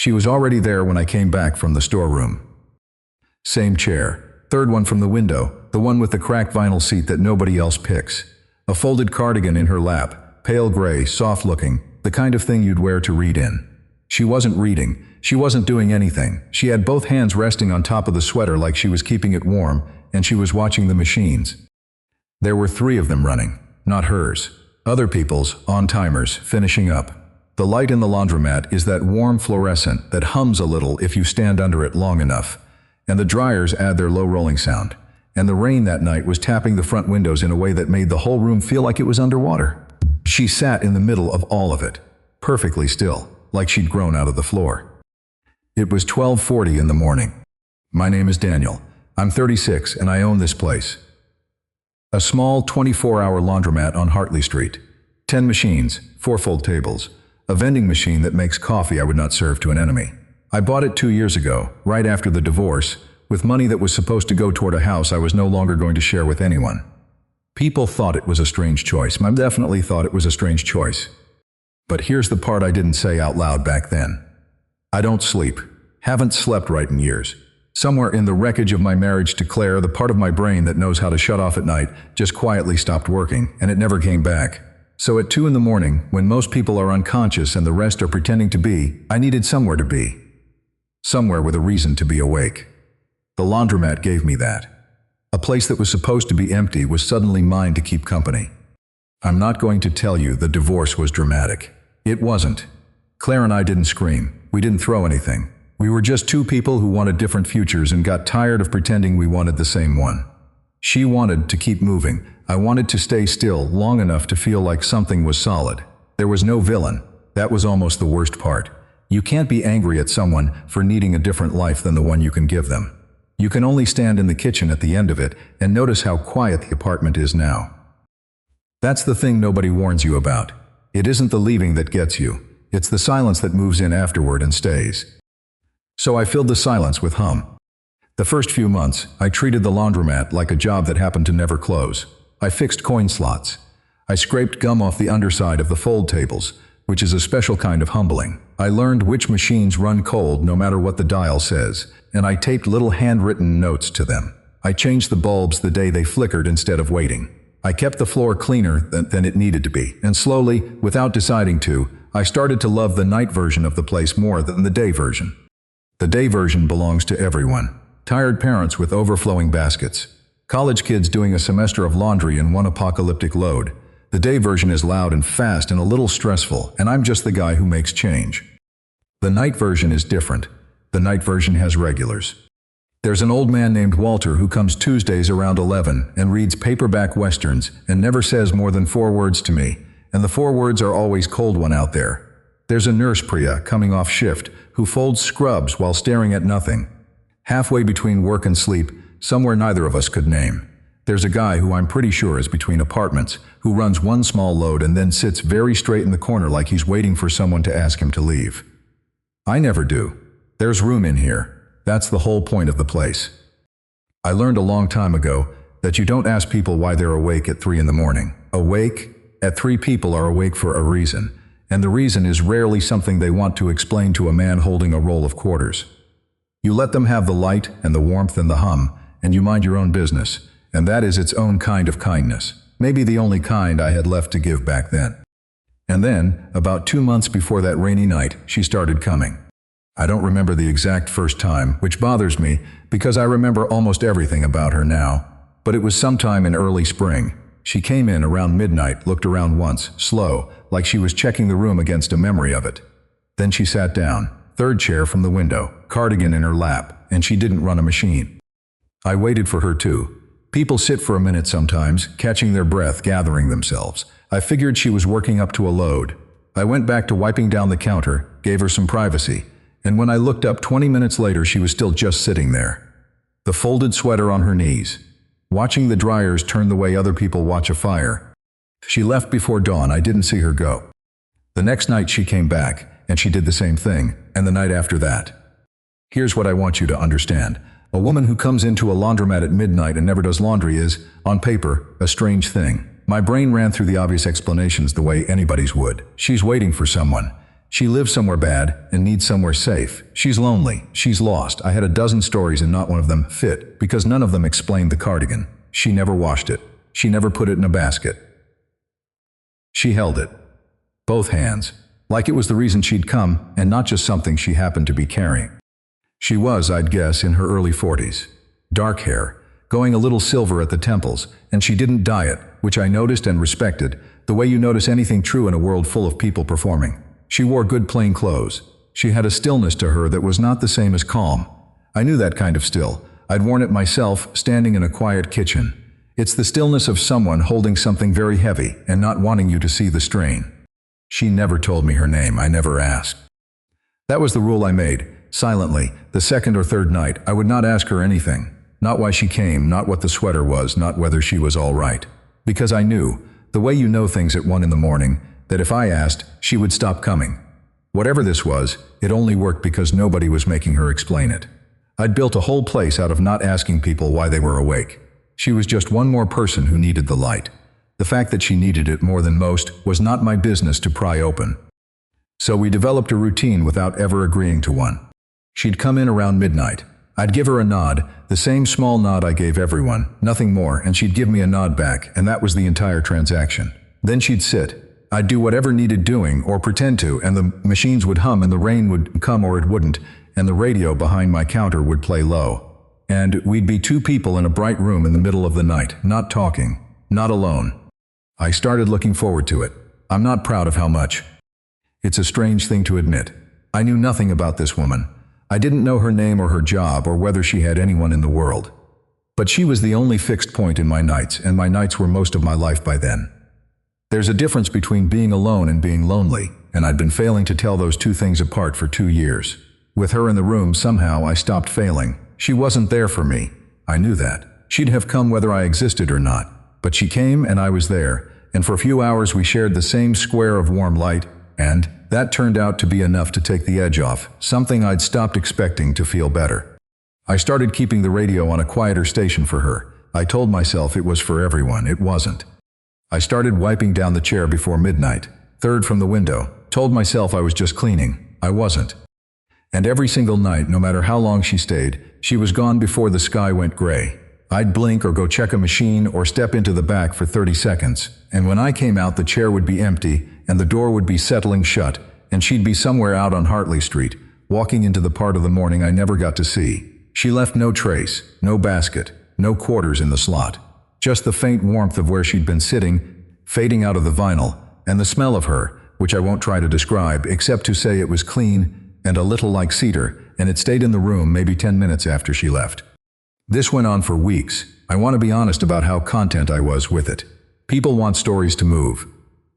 She was already there when I came back from the storeroom. Same chair, third one from the window, the one with the cracked vinyl seat that nobody else picks. A folded cardigan in her lap, pale gray, soft-looking, the kind of thing you'd wear to read in. She wasn't reading. She wasn't doing anything. She had both hands resting on top of the sweater like she was keeping it warm, and she was watching the machines. There were 3 of them running, not hers. Other people's, on-timers, finishing up. The light in the laundromat is that warm fluorescent that hums a little if you stand under it long enough. And the dryers add their low rolling sound. And the rain that night was tapping the front windows in a way that made the whole room feel like it was underwater. She sat in the middle of all of it, perfectly still, like she'd grown out of the floor. It was 12:40 in the morning. My name is Daniel. I'm 36 and I own this place. A small 24-hour laundromat on Hartley Street. 10 machines, 4 fold tables. A vending machine that makes coffee I would not serve to an enemy. I bought it 2 years ago, right after the divorce, with money that was supposed to go toward a house I was no longer going to share with anyone. People thought it was a strange choice. I definitely thought it was a strange choice. But here's the part I didn't say out loud back then. I don't sleep. Haven't slept right in years. Somewhere in the wreckage of my marriage to Claire, the part of my brain that knows how to shut off at night just quietly stopped working, and it never came back. So at 2 in the morning, when most people are unconscious and the rest are pretending to be, I needed somewhere to be. Somewhere with a reason to be awake. The laundromat gave me that. A place that was supposed to be empty was suddenly mine to keep company. I'm not going to tell you the divorce was dramatic. It wasn't. Claire and I didn't scream. We didn't throw anything. We were just 2 people who wanted different futures and got tired of pretending we wanted the same one. She wanted to keep moving. I wanted to stay still long enough to feel like something was solid. There was no villain. That was almost the worst part. You can't be angry at someone for needing a different life than the one you can give them. You can only stand in the kitchen at the end of it and notice how quiet the apartment is now. That's the thing nobody warns you about. It isn't the leaving that gets you. It's the silence that moves in afterward and stays. So I filled the silence with hum. The first few months, I treated the laundromat like a job that happened to never close. I fixed coin slots. I scraped gum off the underside of the fold tables, which is a special kind of humbling. I learned which machines run cold no matter what the dial says, and I taped little handwritten notes to them. I changed the bulbs the day they flickered instead of waiting. I kept the floor cleaner than it needed to be, and slowly, without deciding to, I started to love the night version of the place more than the day version. The day version belongs to everyone. Tired parents with overflowing baskets. College kids doing a semester of laundry in one apocalyptic load. The day version is loud and fast and a little stressful, and I'm just the guy who makes change. The night version is different. The night version has regulars. There's an old man named Walter who comes Tuesdays around 11 and reads paperback westerns and never says more than 4 words to me, and the 4 words are always cold one out there. There's a nurse Priya coming off shift who folds scrubs while staring at nothing. Halfway between work and sleep, somewhere neither of us could name. There's a guy who I'm pretty sure is between apartments, who runs one small load and then sits very straight in the corner like he's waiting for someone to ask him to leave. I never do. There's room in here. That's the whole point of the place. I learned a long time ago that you don't ask people why they're awake at 3 in the morning. Awake at 3 people are awake for a reason, and the reason is rarely something they want to explain to a man holding a roll of quarters. You let them have the light and the warmth and the hum, and you mind your own business. And that is its own kind of kindness, maybe the only kind I had left to give back then. And then, about 2 months before that rainy night, she started coming. I don't remember the exact first time, which bothers me because I remember almost everything about her now, but it was sometime in early spring. She came in around midnight, looked around once, slow, like she was checking the room against a memory of it. Then she sat down, 3rd chair from the window, cardigan in her lap, and she didn't run a machine. I waited for her too. People sit for a minute sometimes, catching their breath, gathering themselves. I figured she was working up to a load. I went back to wiping down the counter, gave her some privacy, and when I looked up 20 minutes later, she was still just sitting there. The folded sweater on her knees, watching the dryers turn the way other people watch a fire. She left before dawn. I didn't see her go. The next night she came back, and she did the same thing, and the night after that. Here's what I want you to understand. A woman who comes into a laundromat at midnight and never does laundry is, on paper, a strange thing. My brain ran through the obvious explanations the way anybody's would. She's waiting for someone. She lives somewhere bad and needs somewhere safe. She's lonely. She's lost. I had a dozen stories and not one of them fit, because none of them explained the cardigan. She never washed it. She never put it in a basket. She held it. Both hands. Like it was the reason she'd come, and not just something she happened to be carrying. She was, I'd guess, in her early 40s. Dark hair, going a little silver at the temples, and she didn't dye it, which I noticed and respected, the way you notice anything true in a world full of people performing. She wore good plain clothes. She had a stillness to her that was not the same as calm. I knew that kind of still. I'd worn it myself, standing in a quiet kitchen. It's the stillness of someone holding something very heavy and not wanting you to see the strain. She never told me her name. I never asked. That was the rule I made. Silently, the second or third night, I would not ask her anything. Not why she came, not what the sweater was, not whether she was all right. Because I knew, the way you know things at 1 in the morning, that if I asked, she would stop coming. Whatever this was, it only worked because nobody was making her explain it. I'd built a whole place out of not asking people why they were awake. She was just one more person who needed the light. The fact that she needed it more than most was not my business to pry open. So we developed a routine without ever agreeing to one. She'd come in around midnight. I'd give her a nod, the same small nod I gave everyone, nothing more, and she'd give me a nod back, and that was the entire transaction. Then she'd sit. I'd do whatever needed doing, or pretend to, and the machines would hum and the rain would come or it wouldn't, and the radio behind my counter would play low. And we'd be 2 people in a bright room in the middle of the night, not talking, not alone. I started looking forward to it. I'm not proud of how much. It's a strange thing to admit. I knew nothing about this woman. I didn't know her name or her job or whether she had anyone in the world. But she was the only fixed point in my nights, and my nights were most of my life by then. There's a difference between being alone and being lonely, and I'd been failing to tell those 2 things apart for 2 years. With her in the room, somehow I stopped failing. She wasn't there for me. I knew that. She'd have come whether I existed or not. But she came and I was there, and for a few hours we shared the same square of warm light, and that turned out to be enough to take the edge off, something I'd stopped expecting to feel better. I started keeping the radio on a quieter station for her. I told myself it was for everyone. It wasn't. I started wiping down the chair before midnight, third from the window, told myself I was just cleaning. I wasn't. And every single night, no matter how long she stayed, she was gone before the sky went gray. I'd blink or go check a machine or step into the back for 30 seconds, and when I came out the chair would be empty and the door would be settling shut, and she'd be somewhere out on Hartley Street, walking into the part of the morning I never got to see. She left no trace, no basket, no quarters in the slot. Just the faint warmth of where she'd been sitting, fading out of the vinyl, and the smell of her, which I won't try to describe except to say it was clean and a little like cedar, and it stayed in the room maybe 10 minutes after she left. This went on for weeks. I want to be honest about how content I was with it. People want stories to move.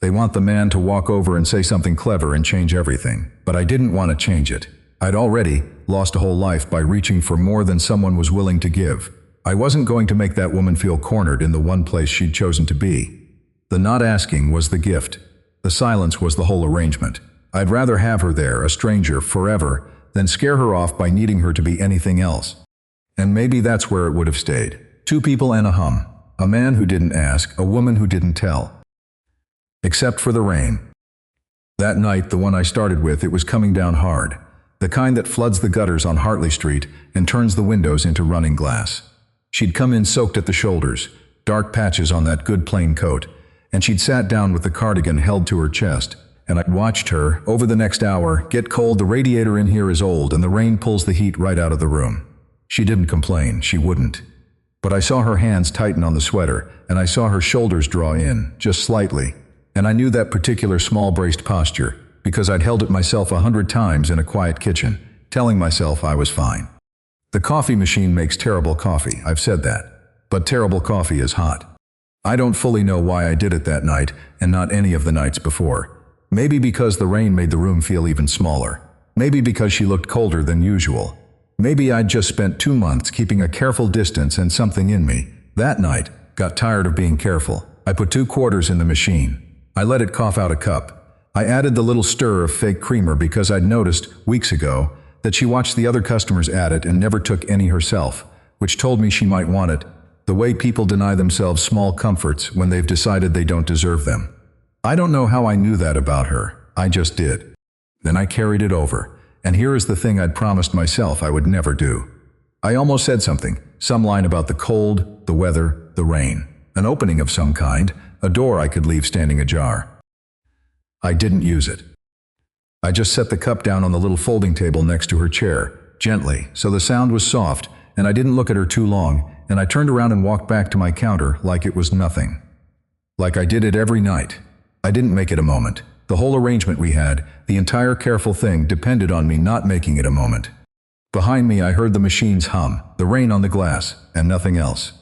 They want the man to walk over and say something clever and change everything. But I didn't want to change it. I'd already lost a whole life by reaching for more than someone was willing to give. I wasn't going to make that woman feel cornered in the one place she'd chosen to be. The not asking was the gift. The silence was the whole arrangement. I'd rather have her there, a stranger, forever, than scare her off by needing her to be anything else. And maybe that's where it would have stayed. 2 people and a hum. A man who didn't ask, a woman who didn't tell. Except for the rain. That night, the one I started with, it was coming down hard. The kind that floods the gutters on Hartley Street and turns the windows into running glass. She'd come in soaked at the shoulders, dark patches on that good plain coat, and she'd sat down with the cardigan held to her chest, and I'd watched her, over the next hour, get cold. The radiator in here is old and the rain pulls the heat right out of the room. She didn't complain, she wouldn't. But I saw her hands tighten on the sweater, and I saw her shoulders draw in, just slightly. And I knew that particular small-braced posture, because I'd held it myself 100 times in a quiet kitchen, telling myself I was fine. The coffee machine makes terrible coffee, I've said that. But terrible coffee is hot. I don't fully know why I did it that night, and not any of the nights before. Maybe because the rain made the room feel even smaller. Maybe because she looked colder than usual. Maybe I'd just spent 2 months keeping a careful distance, and something in me, that night, got tired of being careful. I put 2 quarters in the machine. I let it cough out a cup. I added the little stir of fake creamer because I'd noticed, weeks ago, that she watched the other customers add it and never took any herself, which told me she might want it, the way people deny themselves small comforts when they've decided they don't deserve them. I don't know how I knew that about her. I just did. Then I carried it over, and here is the thing I'd promised myself I would never do. I almost said something, some line about the cold, the weather, the rain, an opening of some kind, a door I could leave standing ajar. I didn't use it. I just set the cup down on the little folding table next to her chair, gently, so the sound was soft, and I didn't look at her too long, and I turned around and walked back to my counter like it was nothing. Like I did it every night. I didn't make it a moment. The whole arrangement we had, the entire careful thing, depended on me not making it a moment. Behind me I heard the machines hum, the rain on the glass, and nothing else.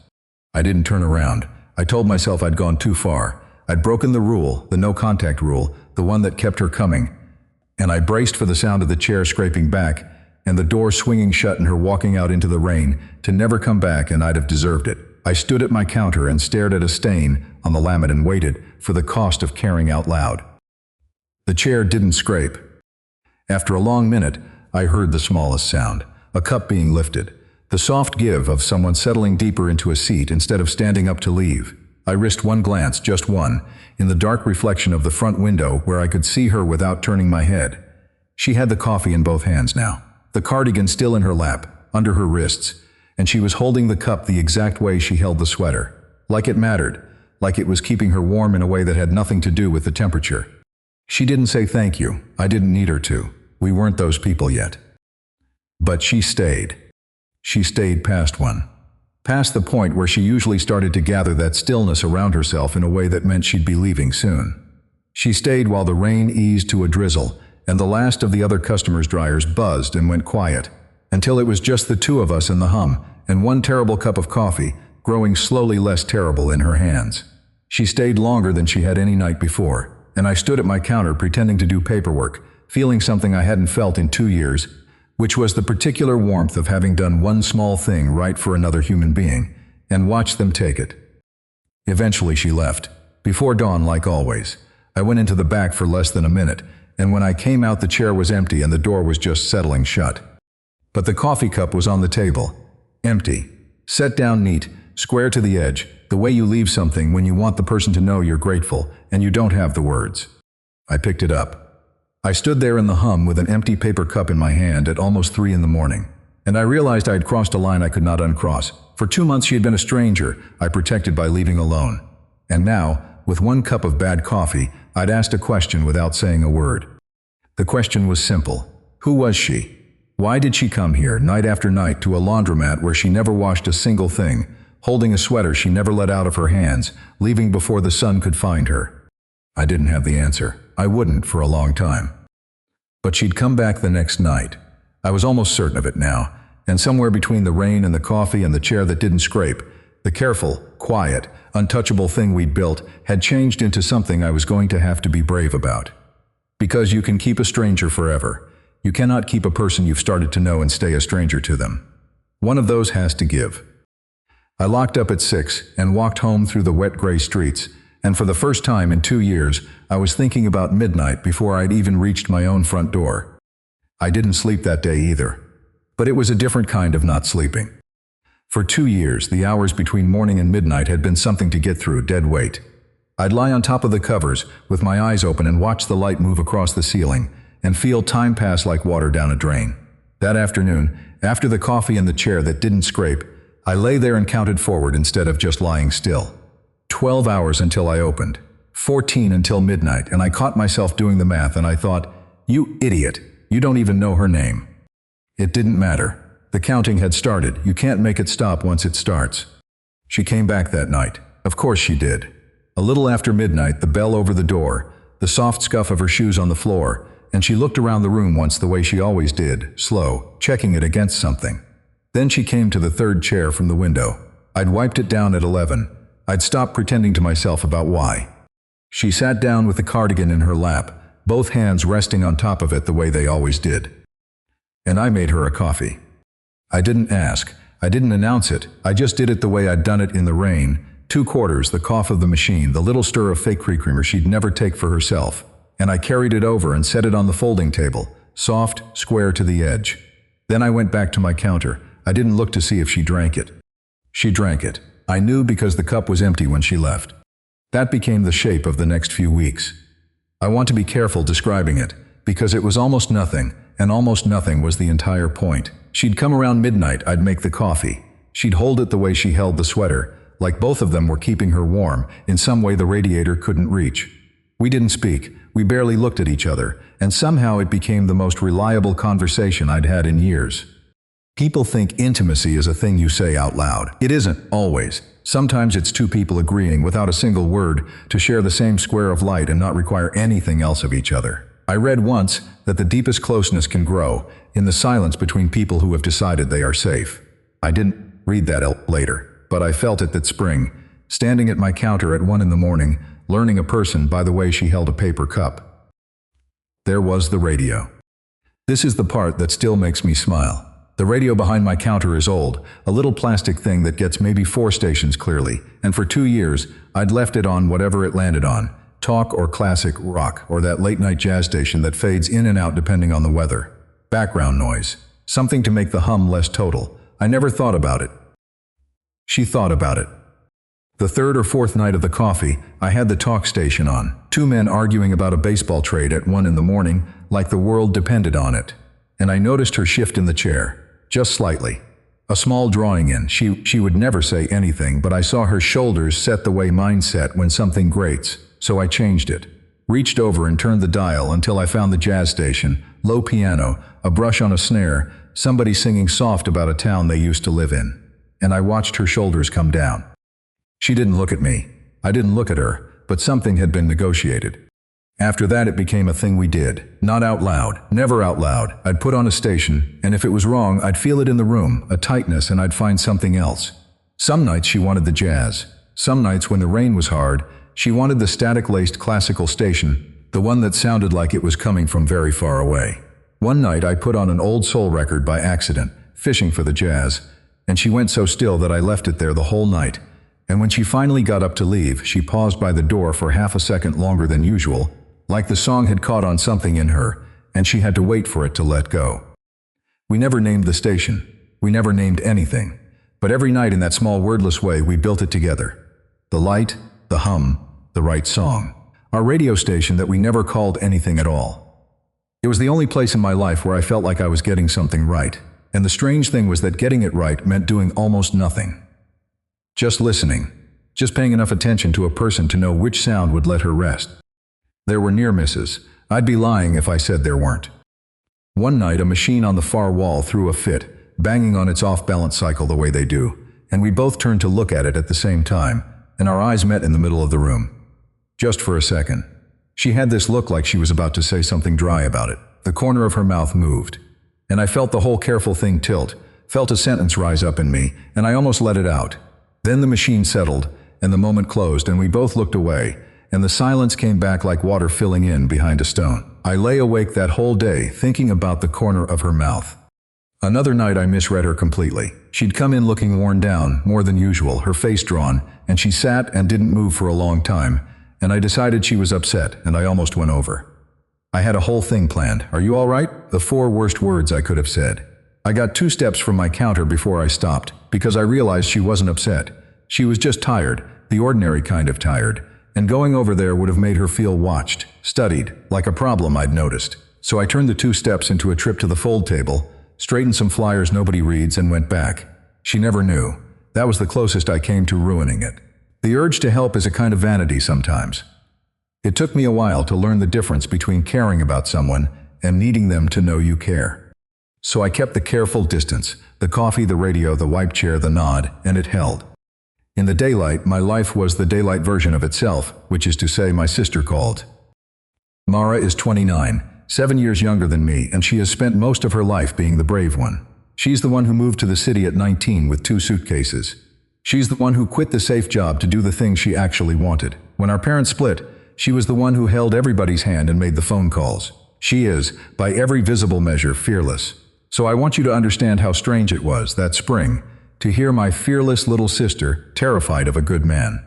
I didn't turn around. I told myself I'd gone too far. I'd broken the rule, the no-contact rule, the one that kept her coming. And I braced for the sound of the chair scraping back, and the door swinging shut and her walking out into the rain, to never come back, and I'd have deserved it. I stood at my counter and stared at a stain on the laminate and waited for the cost of caring out loud. The chair didn't scrape. After a long minute, I heard the smallest sound, a cup being lifted, the soft give of someone settling deeper into a seat instead of standing up to leave. I risked one glance, just one, in the dark reflection of the front window where I could see her without turning my head. She had the coffee in both hands now, the cardigan still in her lap, under her wrists, and she was holding the cup the exact way she held the sweater. Like it mattered, like it was keeping her warm in a way that had nothing to do with the temperature. She didn't say thank you. I didn't need her to. We weren't those people yet. But she stayed. She stayed past one. Past the point where she usually started to gather that stillness around herself in a way that meant she'd be leaving soon. She stayed while the rain eased to a drizzle, and the last of the other customers' dryers buzzed and went quiet, until it was just the two of us in the hum, and one terrible cup of coffee, growing slowly less terrible in her hands. She stayed longer than she had any night before, and I stood at my counter pretending to do paperwork, feeling something I hadn't felt in 2 years, which was the particular warmth of having done one small thing right for another human being, and watched them take it. Eventually she left. Before dawn, like always. I went into the back for less than a minute, and when I came out the chair was empty and the door was just settling shut. But the coffee cup was on the table. Empty. Set down neat, square to the edge, the way you leave something when you want the person to know you're grateful, and you don't have the words. I picked it up. I stood there in the hum with an empty paper cup in my hand at almost 3 in the morning, and I realized I had crossed a line I could not uncross. For 2 months she had been a stranger, I protected by leaving alone. And now, with one cup of bad coffee, I'd asked a question without saying a word. The question was simple. Who was she? Why did she come here, night after night, to a laundromat where she never washed a single thing, holding a sweater she never let out of her hands, leaving before the sun could find her? I didn't have the answer. I wouldn't for a long time. But she'd come back the next night. I was almost certain of it now, and somewhere between the rain and the coffee and the chair that didn't scrape, the careful, quiet, untouchable thing we'd built had changed into something I was going to have to be brave about. Because you can keep a stranger forever. You cannot keep a person you've started to know and stay a stranger to them. One of those has to give. I locked up at 6 and walked home through the wet gray streets, and for the first time in 2 years, I was thinking about midnight before I'd even reached my own front door. I didn't sleep that day either. But it was a different kind of not sleeping. For 2 years, the hours between morning and midnight had been something to get through, dead weight. I'd lie on top of the covers, with my eyes open and watch the light move across the ceiling, and feel time pass like water down a drain. That afternoon, after the coffee and the chair that didn't scrape, I lay there and counted forward instead of just lying still. 12 hours until I opened. 14 until midnight, and I caught myself doing the math, and I thought, you idiot, you don't even know her name. It didn't matter. The counting had started. You can't make it stop once it starts. She came back that night. Of course she did. A little after midnight, the bell over the door, the soft scuff of her shoes on the floor, and she looked around the room once the way she always did, slow, checking it against something. Then she came to the third chair from the window. I'd wiped it down at 11. I'd stopped pretending to myself about why. She sat down with the cardigan in her lap, both hands resting on top of it the way they always did. And I made her a coffee. I didn't ask. I didn't announce it. I just did it the way I'd done it in the rain. 2 quarters, the cough of the machine, the little stir of fake creamer she'd never take for herself. And I carried it over and set it on the folding table, soft, square to the edge. Then I went back to my counter. I didn't look to see if she drank it. She drank it. I knew because the cup was empty when she left. That became the shape of the next few weeks. I want to be careful describing it, because it was almost nothing, and almost nothing was the entire point. She'd come around midnight, I'd make the coffee. She'd hold it the way she held the sweater, like both of them were keeping her warm, in some way the radiator couldn't reach. We didn't speak, we barely looked at each other, and somehow it became the most reliable conversation I'd had in years. People think intimacy is a thing you say out loud. It isn't, always. Sometimes it's two people agreeing without a single word to share the same square of light and not require anything else of each other. I read once that the deepest closeness can grow in the silence between people who have decided they are safe. I didn't read that later, but I felt it that spring, standing at my counter at 1 in the morning, learning a person by the way she held a paper cup. There was the radio. This is the part that still makes me smile. The radio behind my counter is old, a little plastic thing that gets maybe 4 stations clearly, and for 2 years, I'd left it on whatever it landed on, talk or classic rock, or that late-night jazz station that fades in and out depending on the weather. Background noise. Something to make the hum less total. I never thought about it. She thought about it. The 3rd or 4th night of the coffee, I had the talk station on. 2 men arguing about a baseball trade at 1 in the morning, like the world depended on it. And I noticed her shift in the chair. Just slightly. A small drawing in. She would never say anything, but I saw her shoulders set the way mine set when something grates, so I changed it. Reached over and turned the dial until I found the jazz station, low piano, a brush on a snare, somebody singing soft about a town they used to live in. And I watched her shoulders come down. She didn't look at me. I didn't look at her, but something had been negotiated. After that it became a thing we did. Not out loud, never out loud. I'd put on a station, and if it was wrong, I'd feel it in the room, a tightness, and I'd find something else. Some nights she wanted the jazz. Some nights when the rain was hard, she wanted the static-laced classical station, the one that sounded like it was coming from very far away. One night I put on an old soul record by accident, fishing for the jazz, and she went so still that I left it there the whole night. And when she finally got up to leave, she paused by the door for half a second longer than usual, like the song had caught on something in her, and she had to wait for it to let go. We never named the station. We never named anything. But every night in that small wordless way we built it together. The light, the hum, the right song. Our radio station that we never called anything at all. It was the only place in my life where I felt like I was getting something right. And the strange thing was that getting it right meant doing almost nothing. Just listening. Just paying enough attention to a person to know which sound would let her rest. There were near misses. I'd be lying if I said there weren't. One night a machine on the far wall threw a fit, banging on its off-balance cycle the way they do, and we both turned to look at it at the same time, and our eyes met in the middle of the room. Just for a second. She had this look like she was about to say something dry about it. The corner of her mouth moved, and I felt the whole careful thing tilt, felt a sentence rise up in me, and I almost let it out. Then the machine settled, and the moment closed, and we both looked away, and the silence came back like water filling in behind a stone. I lay awake that whole day thinking about the corner of her mouth. Another night I misread her completely. She'd come in looking worn down, more than usual, her face drawn, and she sat and didn't move for a long time, and I decided she was upset, and I almost went over. I had a whole thing planned. "Are you all right?" The 4 worst words I could have said. I got 2 steps from my counter before I stopped, because I realized she wasn't upset. She was just tired, the ordinary kind of tired. And going over there would have made her feel watched, studied, like a problem I'd noticed. So I turned the 2 steps into a trip to the fold table, straightened some flyers nobody reads, and went back. She never knew. That was the closest I came to ruining it. The urge to help is a kind of vanity sometimes. It took me a while to learn the difference between caring about someone and needing them to know you care. So I kept the careful distance, the coffee, the radio, the wipe chair, the nod, and it held. In the daylight, my life was the daylight version of itself, which is to say my sister called. Mara is 29, 7 years younger than me, and she has spent most of her life being the brave one. She's the one who moved to the city at 19 with 2 suitcases. She's the one who quit the safe job to do the thing she actually wanted. When our parents split, she was the one who held everybody's hand and made the phone calls. She is, by every visible measure, fearless. So I want you to understand how strange it was, that spring, to hear my fearless little sister terrified of a good man.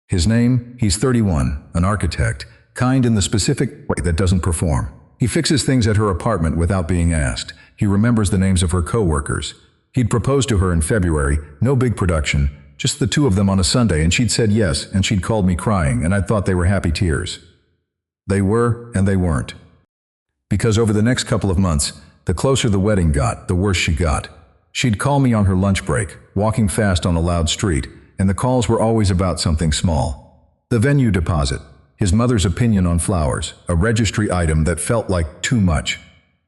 His name, he's 31, an architect, kind in the specific way that doesn't perform. He fixes things at her apartment without being asked. He remembers the names of her co-workers. He'd proposed to her in February, no big production, just the 2 of them on a Sunday, and she'd said yes, and she'd called me crying, and I thought they were happy tears. They were, and they weren't. Because over the next couple of months, the closer the wedding got, the worse she got. She'd call me on her lunch break, walking fast on a loud street, and the calls were always about something small. The venue deposit, his mother's opinion on flowers, a registry item that felt like too much.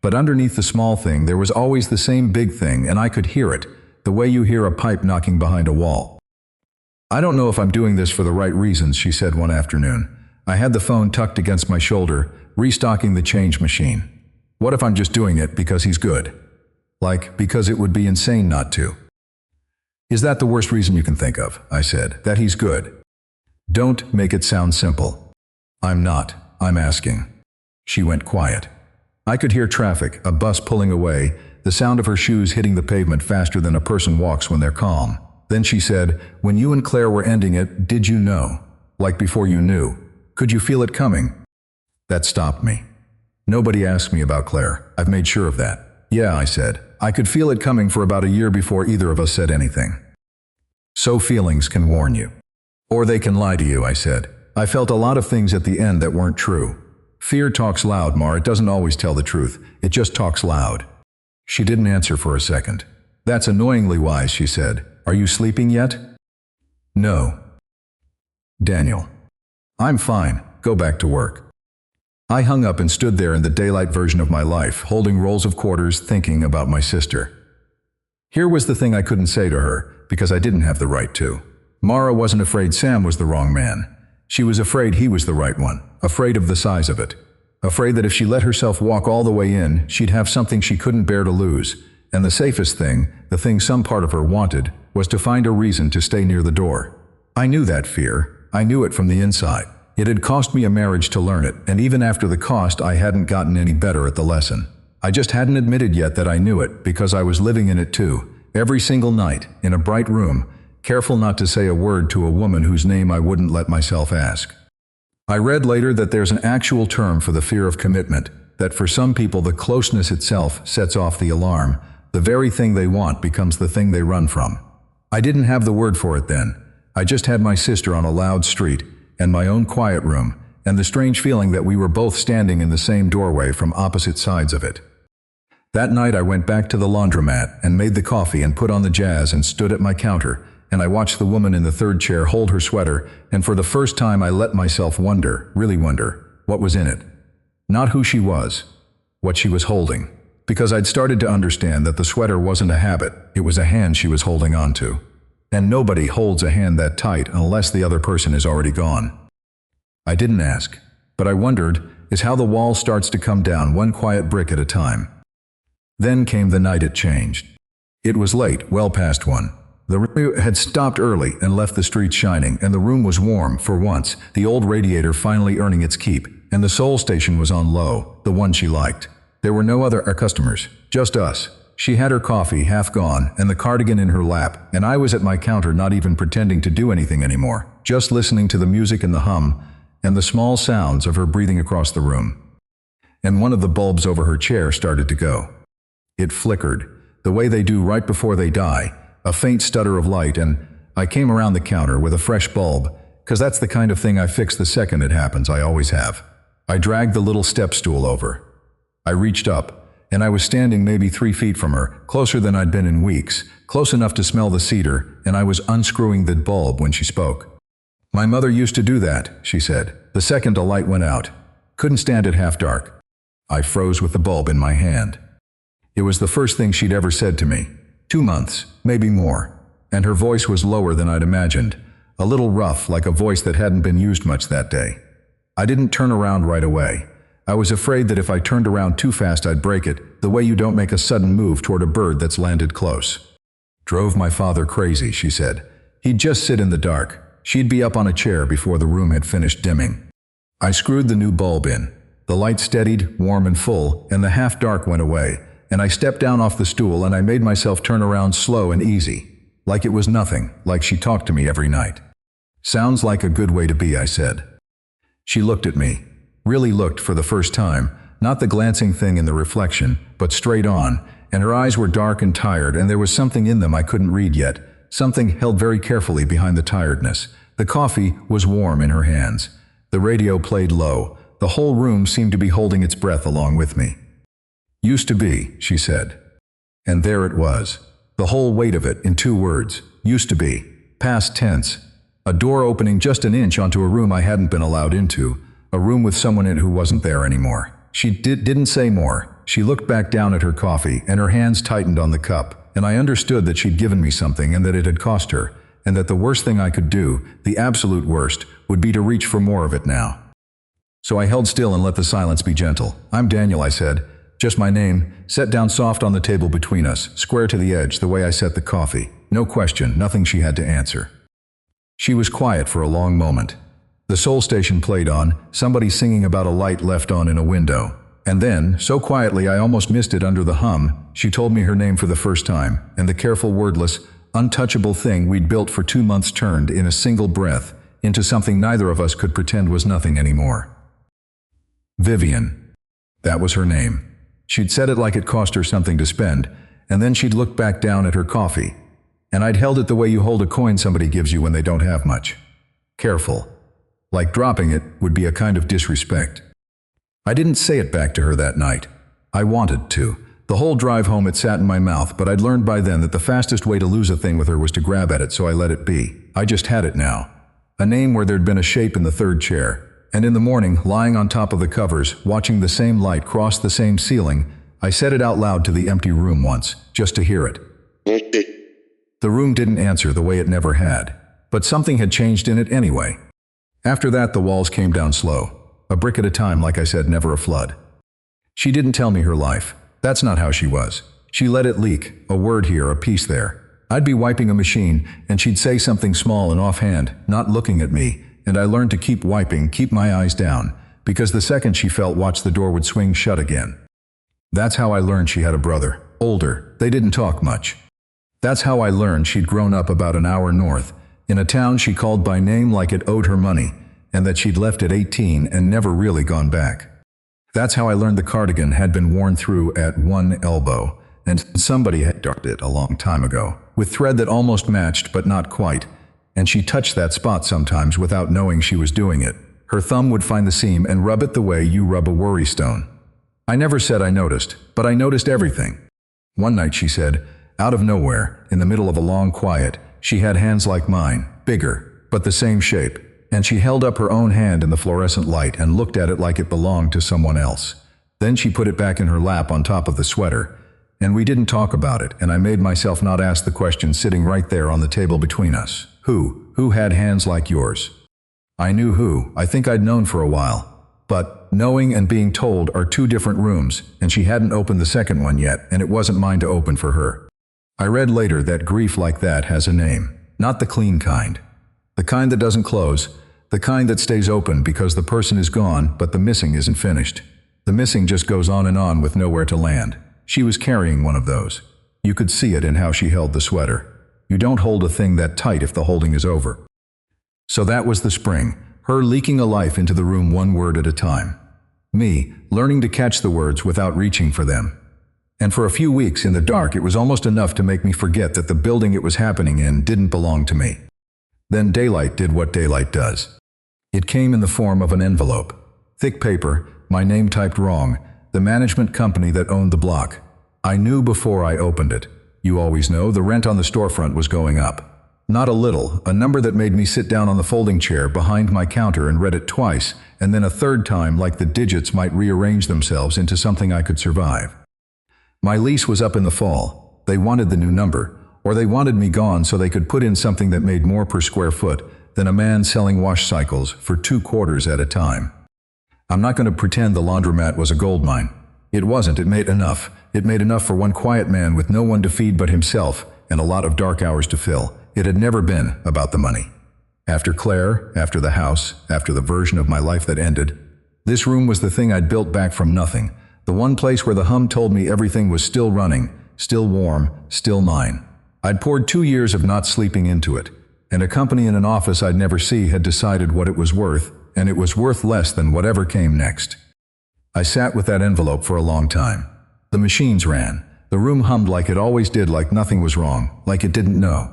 But underneath the small thing, there was always the same big thing, and I could hear it, the way you hear a pipe knocking behind a wall. "I don't know if I'm doing this for the right reasons," she said one afternoon. I had the phone tucked against my shoulder, restocking the change machine. "What if I'm just doing it because he's good? Like, because it would be insane not to." "Is that the worst reason you can think of?" I said. "That he's good?" "Don't make it sound simple." "I'm not. I'm asking." She went quiet. I could hear traffic, a bus pulling away, the sound of her shoes hitting the pavement faster than a person walks when they're calm. Then she said, "When you and Claire were ending it, did you know? Like before you knew? Could you feel it coming?" That stopped me. "Nobody asked me about Claire. I've made sure of that." "Yeah," I said. "I could feel it coming for about a year before either of us said anything." "So feelings can warn you. Or they can lie to you," I said. "I felt a lot of things at the end that weren't true. Fear talks loud, Mar. It doesn't always tell the truth. It just talks loud." She didn't answer for a second. "That's annoyingly wise," she said. "Are you sleeping yet?" "No." "Daniel." "I'm fine. Go back to work." I hung up and stood there in the daylight version of my life, holding rolls of quarters, thinking about my sister. Here was the thing I couldn't say to her, because I didn't have the right to. Mara wasn't afraid Sam was the wrong man. She was afraid he was the right one, afraid of the size of it. Afraid that if she let herself walk all the way in, she'd have something she couldn't bear to lose. And the safest thing, the thing some part of her wanted, was to find a reason to stay near the door. I knew that fear. I knew it from the inside. It had cost me a marriage to learn it, and even after the cost, I hadn't gotten any better at the lesson. I just hadn't admitted yet that I knew it, because I was living in it too, every single night, in a bright room, careful not to say a word to a woman whose name I wouldn't let myself ask. I read later that there's an actual term for the fear of commitment, that for some people the closeness itself sets off the alarm. The very thing they want becomes the thing they run from. I didn't have the word for it then. I just had my sister on a loud street, and my own quiet room, and the strange feeling that we were both standing in the same doorway from opposite sides of it. That night I went back to the laundromat and made the coffee and put on the jazz and stood at my counter, and I watched the woman in the third chair hold her sweater, and for the first time I let myself wonder, really wonder, what was in it. Not who she was, what she was holding. Because I'd started to understand that the sweater wasn't a habit, it was a hand she was holding on to. And nobody holds a hand that tight unless the other person is already gone. I didn't ask, but I wondered, is how the wall starts to come down one quiet brick at a time. Then came the night it changed. It was late, well past 1. The radio had stopped early and left the streets shining, and the room was warm, for once, the old radiator finally earning its keep, and the soul station was on low, the one she liked. There were no other customers, just us. She had her coffee half gone and the cardigan in her lap, and I was at my counter not even pretending to do anything anymore, just listening to the music and the hum, and the small sounds of her breathing across the room. And one of the bulbs over her chair started to go. It flickered, the way they do right before they die, a faint stutter of light, and I came around the counter with a fresh bulb, because that's the kind of thing I fix the second it happens, I always have. I dragged the little step stool over. I reached up, and I was standing maybe 3 feet from her, closer than I'd been in weeks, close enough to smell the cedar, and I was unscrewing the bulb when she spoke. "My mother used to do that," she said, the second a light went out. "Couldn't stand it half dark." I froze with the bulb in my hand. It was the first thing she'd ever said to me. 2 months, maybe more, and her voice was lower than I'd imagined, a little rough, like a voice that hadn't been used much that day. I didn't turn around right away. I was afraid that if I turned around too fast I'd break it, the way you don't make a sudden move toward a bird that's landed close. "Drove my father crazy," she said. "He'd just sit in the dark. She'd be up on a chair before the room had finished dimming." I screwed the new bulb in. The light steadied, warm and full, and the half-dark went away, and I stepped down off the stool and I made myself turn around slow and easy. Like it was nothing, like she talked to me every night. "Sounds like a good way to be," I said. She looked at me. Really looked for the first time, not the glancing thing in the reflection, but straight on, and her eyes were dark and tired, and there was something in them I couldn't read yet, something held very carefully behind the tiredness. The coffee was warm in her hands. The radio played low, The whole room seemed to be holding its breath along with me. "Used to be," she said. And there it was. The whole weight of it in 2 words. Used to be. Past tense. A door opening just an inch onto a room I hadn't been allowed into. A room with someone in it who wasn't there anymore. She didn't say more. She looked back down at her coffee, and her hands tightened on the cup, and I understood that she'd given me something and that it had cost her, and that the worst thing I could do, the absolute worst, would be to reach for more of it now. So I held still and let the silence be gentle. "I'm Daniel," I said. Just my name, set down soft on the table between us, square to the edge, the way I set the coffee. No question, nothing she had to answer. She was quiet for a long moment. The Soul Station played on, somebody singing about a light left on in a window. And then, so quietly I almost missed it under the hum, she told me her name for the first time, and the careful, wordless, untouchable thing we'd built for 2 months turned, in a single breath, into something neither of us could pretend was nothing anymore. Vivian. That was her name. She'd said it like it cost her something to spend, and then she'd looked back down at her coffee. And I'd held it the way you hold a coin somebody gives you when they don't have much. Careful. Like dropping it would be a kind of disrespect. I didn't say it back to her that night. I wanted to. The whole drive home it sat in my mouth, but I'd learned by then that the fastest way to lose a thing with her was to grab at it, so I let it be. I just had it now. A name where there'd been a shape in the 3rd chair. And in the morning, lying on top of the covers, watching the same light cross the same ceiling, I said it out loud to the empty room once, just to hear it. The room didn't answer the way it never had. But something had changed in it anyway. After that, the walls came down slow. A brick at a time, like I said, never a flood. She didn't tell me her life. That's not how she was. She let it leak, a word here, a piece there. I'd be wiping a machine, and she'd say something small and offhand, not looking at me, and I learned to keep wiping, keep my eyes down, because the second she felt watch, the door would swing shut again. That's how I learned she had a brother. Older, they didn't talk much. That's how I learned she'd grown up about an hour north, in a town she called by name like it owed her money, and that she'd left at 18 and never really gone back. That's how I learned the cardigan had been worn through at one elbow, and somebody had darned it a long time ago, with thread that almost matched but not quite, and she touched that spot sometimes without knowing she was doing it. Her thumb would find the seam and rub it the way you rub a worry stone. I never said I noticed, but I noticed everything. One night, she said, out of nowhere, in the middle of a long quiet, she had hands like mine, bigger, but the same shape, and she held up her own hand in the fluorescent light and looked at it like it belonged to someone else. Then she put it back in her lap on top of the sweater, and we didn't talk about it, and I made myself not ask the question sitting right there on the table between us. Who had hands like yours? I knew who. I think I'd known for a while. But knowing and being told are 2 different rooms, and she hadn't opened the second one yet, and it wasn't mine to open for her. I read later that grief like that has a name. Not the clean kind. The kind that doesn't close. The kind that stays open because the person is gone, but the missing isn't finished. The missing just goes on and on with nowhere to land. She was carrying one of those. You could see it in how she held the sweater. You don't hold a thing that tight if the holding is over. So that was the spring, her leaking a life into the room 1 word at a time. Me, learning to catch the words without reaching for them. And for a few weeks in the dark, it was almost enough to make me forget that the building it was happening in didn't belong to me. Then daylight did what daylight does. It came in the form of an envelope. Thick paper, my name typed wrong, the management company that owned the block. I knew before I opened it. You always know, the rent on the storefront was going up. Not a little, a number that made me sit down on the folding chair behind my counter and read it twice, and then a 3rd time like the digits might rearrange themselves into something I could survive. My lease was up in the fall. They wanted the new number, or they wanted me gone so they could put in something that made more per square foot than a man selling wash cycles for 2 quarters at a time. I'm not going to pretend the laundromat was a gold mine. It wasn't. It made enough. It made enough for one quiet man with no one to feed but himself and a lot of dark hours to fill. It had never been about the money. After Claire, after the house, after the version of my life that ended, this room was the thing I'd built back from nothing, the one place where the hum told me everything was still running, still warm, still mine. I'd poured 2 years of not sleeping into it, and a company in an office I'd never see had decided what it was worth, and it was worth less than whatever came next. I sat with that envelope for a long time. The machines ran. The room hummed like it always did, like nothing was wrong, like it didn't know.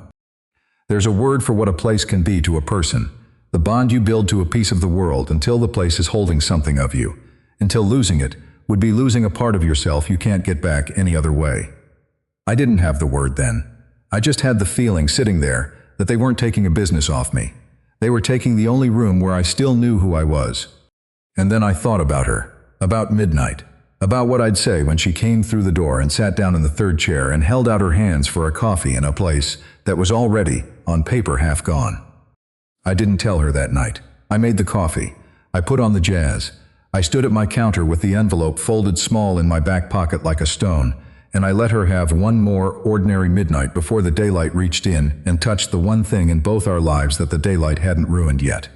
There's a word for what a place can be to a person. The bond you build to a piece of the world until the place is holding something of you, until losing it would be losing a part of yourself you can't get back any other way. I didn't have the word then. I just had the feeling sitting there that they weren't taking a business off me. They were taking the only room where I still knew who I was. And then I thought about her, about midnight, about what I'd say when she came through the door and sat down in the third chair and held out her hands for a coffee in a place that was already, on paper, half gone. I didn't tell her that night. I made the coffee. I put on the jazz. I stood at my counter with the envelope folded small in my back pocket like a stone, and I let her have one more ordinary midnight before the daylight reached in and touched the one thing in both our lives that the daylight hadn't ruined yet.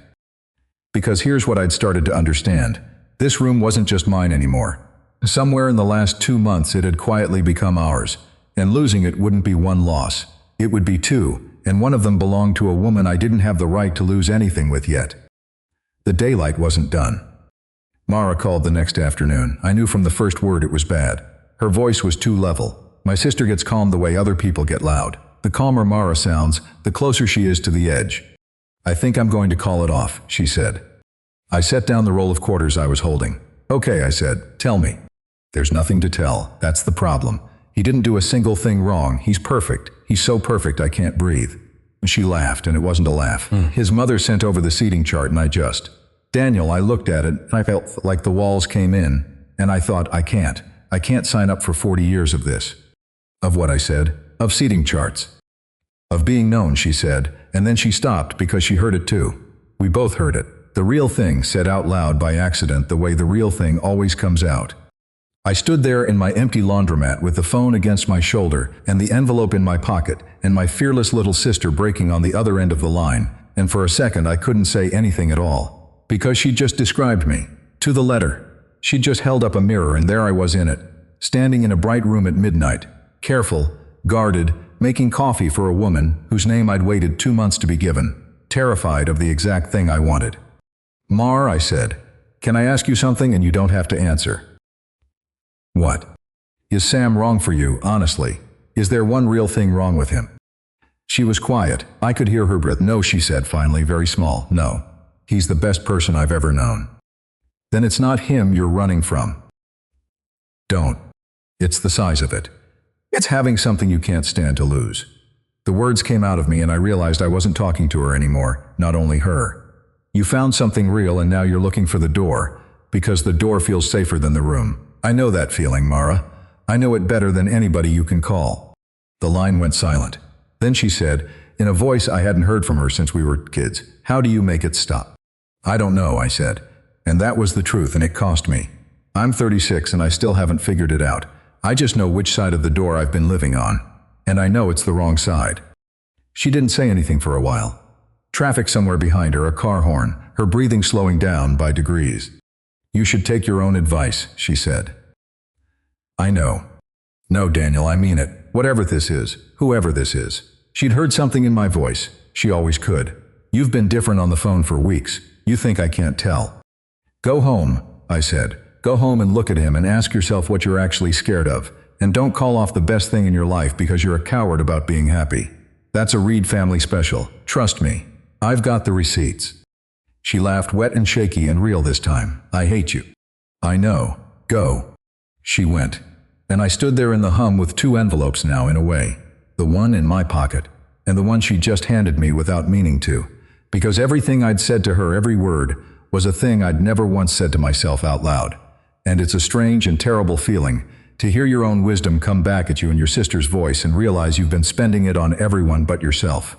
Because here's what I'd started to understand. This room wasn't just mine anymore. Somewhere in the last 2 months it had quietly become ours, and losing it wouldn't be one loss. It would be two, and one of them belonged to a woman I didn't have the right to lose anything with yet. The daylight wasn't done. Mara called the next afternoon. I knew from the first word it was bad. Her voice was too level. My sister gets calm the way other people get loud. The calmer Mara sounds, the closer she is to the edge. "I think I'm going to call it off," she said. I set down the roll of quarters I was holding. "Okay," I said, "tell me." "There's nothing to tell. That's the problem. He didn't do a single thing wrong. He's perfect. He's so perfect I can't breathe." She laughed, and it wasn't a laugh. His mother sent over the seating chart, and Daniel, I looked at it, and I felt like the walls came in, and I thought, I can't sign up for 40 years of this. "Of what?" I said. "Of seating charts." "Of being known," she said, and then she stopped because she heard it too. We both heard it. The real thing said out loud by accident the way the real thing always comes out. I stood there in my empty laundromat with the phone against my shoulder and the envelope in my pocket and my fearless little sister breaking on the other end of the line, and for a second I couldn't say anything at all, because she'd just described me, to the letter. She'd just held up a mirror and there I was in it, standing in a bright room at midnight, careful, guarded, making coffee for a woman whose name I'd waited 2 months to be given, terrified of the exact thing I wanted. "Mar," I said, "can I ask you something and you don't have to answer?" "What?" "Is Sam wrong for you, honestly? Is there one real thing wrong with him?" She was quiet. I could hear her breath. "No," she said finally, very small. "No. He's the best person I've ever known." "Then it's not him you're running from." "Don't. It's the size of it. It's having something you can't stand to lose." The words came out of me and I realized I wasn't talking to her anymore, not only her. "You found something real and now you're looking for the door, because the door feels safer than the room. I know that feeling, Mara. I know it better than anybody you can call." The line went silent. Then she said, in a voice I hadn't heard from her since we were kids, "How do you make it stop?" "I don't know," I said. And that was the truth, and it cost me. I'm 36 and I still haven't figured it out. I just know which side of the door I've been living on. And I know it's the wrong side. She didn't say anything for a while. Traffic somewhere behind her, a car horn, her breathing slowing down by degrees. "You should take your own advice," she said. "I know." "No, Daniel, I mean it. Whatever this is, whoever this is." She'd heard something in my voice. She always could. "You've been different on the phone for weeks. You think I can't tell." "Go home," I said. "Go home and look at him and ask yourself what you're actually scared of. And don't call off the best thing in your life because you're a coward about being happy. That's a Reed family special. Trust me. I've got the receipts." She laughed, wet and shaky and real this time. "I hate you." "I know. Go." She went. And I stood there in the hum with 2 envelopes now, in a way. The one in my pocket, and the one she just handed me without meaning to. Because everything I'd said to her, every word, was a thing I'd never once said to myself out loud. And it's a strange and terrible feeling to hear your own wisdom come back at you in your sister's voice and realize you've been spending it on everyone but yourself.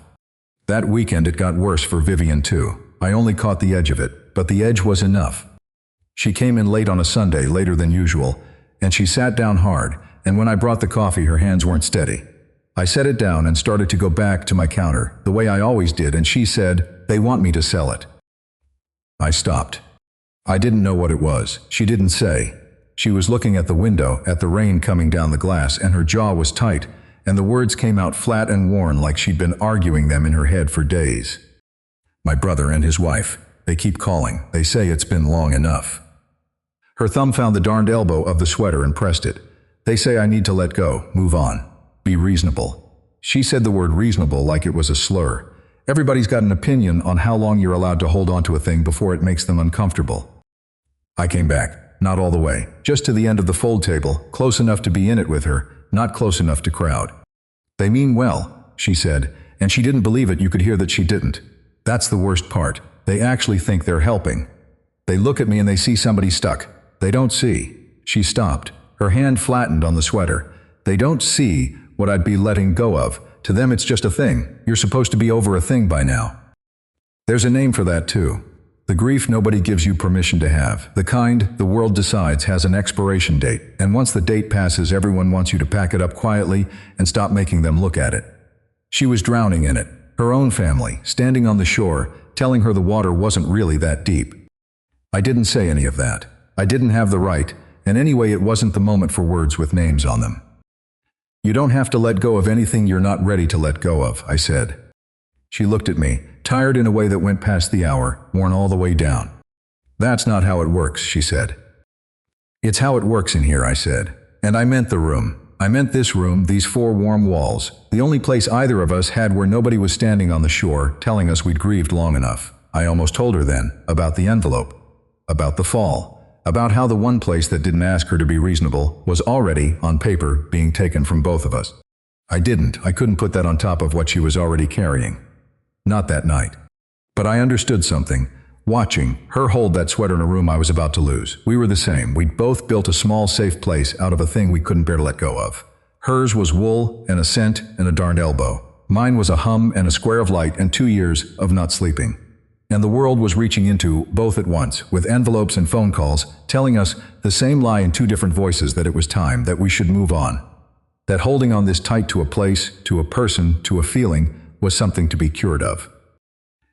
That weekend it got worse for Vivian too. I only caught the edge of it, but the edge was enough. She came in late on a Sunday, later than usual, and she sat down hard, and when I brought the coffee her hands weren't steady. I set it down and started to go back to my counter, the way I always did, and she said, "They want me to sell it." I stopped. I didn't know what it was. She didn't say. She was looking at the window, at the rain coming down the glass, and her jaw was tight, and the words came out flat and worn like she'd been arguing them in her head for days. "My brother and his wife. They keep calling. They say it's been long enough." Her thumb found the darned elbow of the sweater and pressed it. "They say I need to let go, move on, be reasonable." She said the word reasonable like it was a slur. Everybody's got an opinion on how long you're allowed to hold on to a thing before it makes them uncomfortable. I came back, not all the way, just to the end of the fold table, close enough to be in it with her, not close enough to crowd. "They mean well," she said, and she didn't believe it. You could hear that she didn't. That's the worst part. They actually think they're helping. They look at me and they see somebody stuck. They don't see. She stopped. Her hand flattened on the sweater. They don't see what I'd be letting go of. To them it's just a thing. You're supposed to be over a thing by now. There's a name for that too. The grief nobody gives you permission to have. The kind the world decides has an expiration date, and once the date passes, everyone wants you to pack it up quietly and stop making them look at it. She was drowning in it. Her own family, standing on the shore, telling her the water wasn't really that deep. I didn't say any of that. I didn't have the right, and anyway it wasn't the moment for words with names on them. "You don't have to let go of anything you're not ready to let go of," I said. She looked at me, tired in a way that went past the hour, worn all the way down. "That's not how it works," she said. "It's how it works in here," I said. And I meant the room. I meant this room, these four warm walls, the only place either of us had where nobody was standing on the shore, telling us we'd grieved long enough. I almost told her then, about the envelope, about the fall, about how the one place that didn't ask her to be reasonable was already, on paper, being taken from both of us. I didn't. I couldn't put that on top of what she was already carrying. Not that night. But I understood something. Watching her hold that sweater in a room I was about to lose. We were the same. We'd both built a small, safe place out of a thing we couldn't bear to let go of. Hers was wool and a scent and a darned elbow. Mine was a hum and a square of light and 2 years of not sleeping. And the world was reaching into both at once, with envelopes and phone calls, telling us the same lie in two different voices, that it was time, that we should move on. That holding on this tight to a place, to a person, to a feeling, was something to be cured of.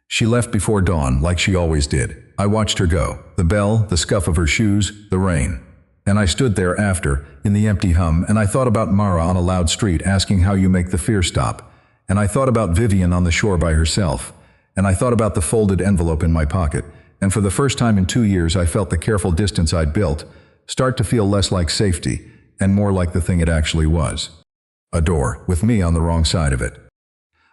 She left before dawn, like she always did. I watched her go. The bell, the scuff of her shoes, the rain. And I stood there after, in the empty hum, and I thought about Mara on a loud street asking how you make the fear stop. And I thought about Vivian on the shore by herself. And I thought about the folded envelope in my pocket. And for the first time in 2 years, I felt the careful distance I'd built start to feel less like safety, and more like the thing it actually was. A door, with me on the wrong side of it.